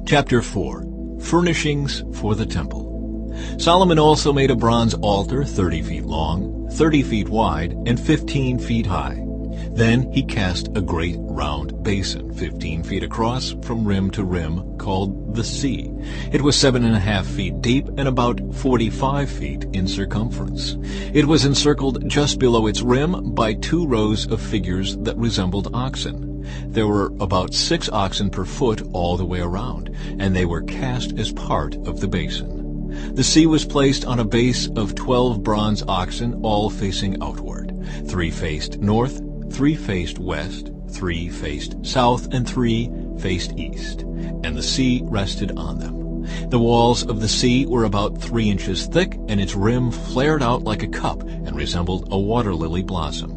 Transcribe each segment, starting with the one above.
Chapter 4. Furnishings for the Temple. Solomon also made a bronze altar 30 feet long, 30 feet wide, and 15 feet high. Then he cast a great round basin, 15 feet across from rim to rim, called the sea. It was 7.5 feet deep and about 45 feet in circumference. It was encircled just below its rim by 2 rows of figures that resembled oxen. There were about 6 oxen per foot all the way around, and they were cast as part of the basin. The sea was placed on a base of 12 bronze oxen, all facing outward. 3 faced north, 3 faced west, 3 faced south, and 3 faced east, and the sea rested on them. The walls of the sea were about 3 inches thick, and its rim flared out like a cup and resembled a water lily blossom.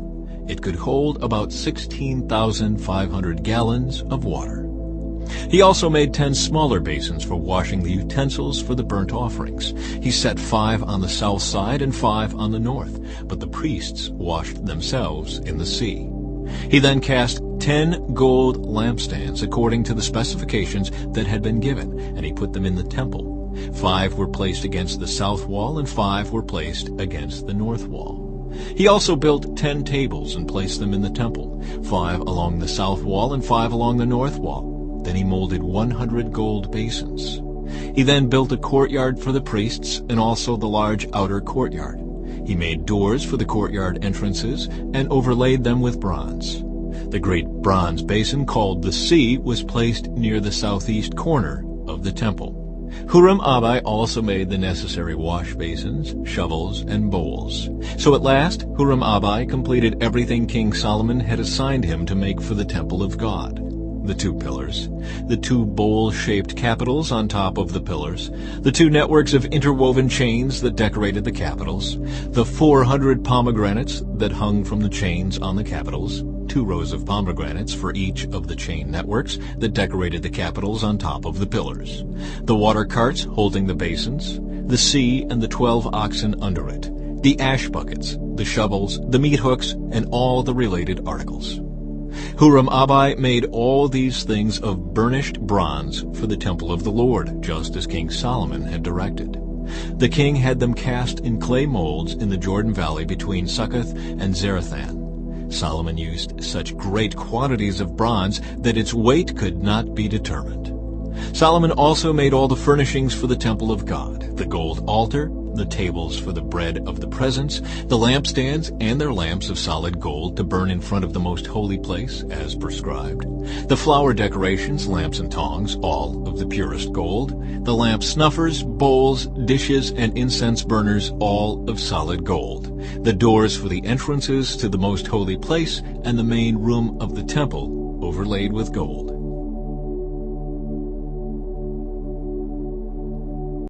It could hold about 16,500 gallons of water. He also made 10 smaller basins for washing the utensils for the burnt offerings. He set 5 on the south side and 5 on the north, but the priests washed themselves in the sea. He then cast 10 gold lampstands according to the specifications that had been given, and he put them in the temple. 5 were placed against the south wall, and 5 were placed against the north wall. He also built 10 tables and placed them in the temple, 5 along the south wall and 5 along the north wall. Then he molded 100 gold basins. He then built a courtyard for the priests and also the large outer courtyard. He made doors for the courtyard entrances and overlaid them with bronze. The great bronze basin called the sea was placed near the southeast corner of the temple. Huram-Abi also made the necessary wash basins, shovels, and bowls. So at last Huram-Abi completed everything King Solomon had assigned him to make for the temple of God. The 2 pillars, the 2 bowl-shaped capitals on top of the pillars, the 2 networks of interwoven chains that decorated the capitals, the 400 pomegranates that hung from the chains on the capitals, 2 rows of pomegranates for each of the chain networks that decorated the capitals on top of the pillars, the water carts holding the basins, the sea and the 12 oxen under it, the ash buckets, the shovels, the meat hooks, and all the related articles. Huram-Abi made all these things of burnished bronze for the temple of the Lord, just as King Solomon had directed. The king had them cast in clay molds in the Jordan Valley between Succoth and Zarethan. Solomon used such great quantities of bronze that its weight could not be determined. Solomon also made all the furnishings for the temple of God, the gold altar, the tables for the bread of the presence, the lampstands and their lamps of solid gold to burn in front of the most holy place, as prescribed, the flower decorations, lamps and tongs, all of the purest gold, the lamp snuffers, bowls, dishes, and incense burners, all of solid gold, the doors for the entrances to the most holy place, and the main room of the temple, overlaid with gold.